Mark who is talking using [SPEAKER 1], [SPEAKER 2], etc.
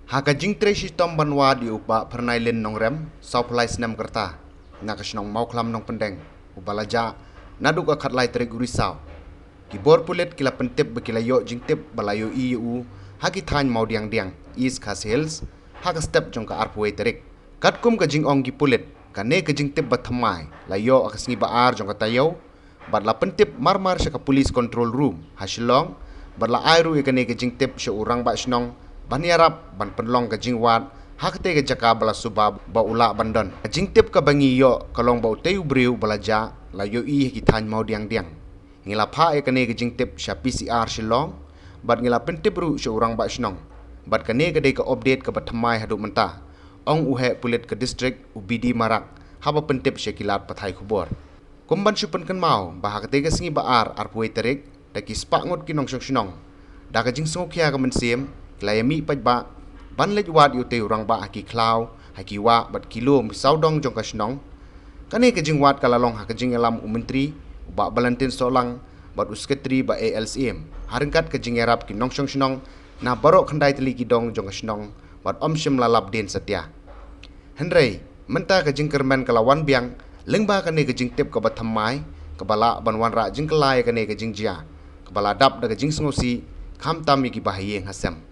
[SPEAKER 1] Haka jing treshi tom banwa di upa Phyrnailin nong rem sau pelai senam kerta nakasnong mau klam nong pendeng ubalaja naduk akat lai terik urisau kibor pulet kila pentip bekilayo jing tip balayo iu haki Thaiñ Mawdiangdiang East Khas Hills haka step jong ka arpwe terik katkum ka jing ong gi pulet kane ka jing tip bathamai layo akas ngi baar jong ka tayo badla pentip marmar sya ka police control room hasilong badla airu ikane ka jing tip sya urang ba snong baniarap ban penlong ka jingwat hakte ka jaka bala Suba ba ula bandon jing tip ka bangi yo kalong ba uteu briu balaja layo i ki Thaiñ Mawdiangdiang ngila pha e kane ka jing tip sya PCR silong bad ngila pentip ru sya urang ba snong bad kane ka de ka update ka bathamai hadu menta ong uhe pulit ke district ubidi marak haba pentip sya kilat pathai khubor kumban supan kan mau bahak te ka singi baar arpui terik da ki spa ngot kinong snong da ka jing songkhya ka mensiem Layami pajba ban lej wat yu te urang ba haki klau haki wa bat kilo saudong jong kasnong kane ke jing wat kalalong hak jing elam menteri ba balantin solang bat usketri ba ALCM haringkat ke jing erap ki nongsong snong na barok khandai teli ki dong jong kasnong bat omsim lalap den satya hendrei menta ke jing kermen kalawan biang lengba kane ke jing tip ka bathamai kabala banwan ra jing kelai kane ke jing jia kabala dap da ke jing sngosi kham tam ki bahayeng hasam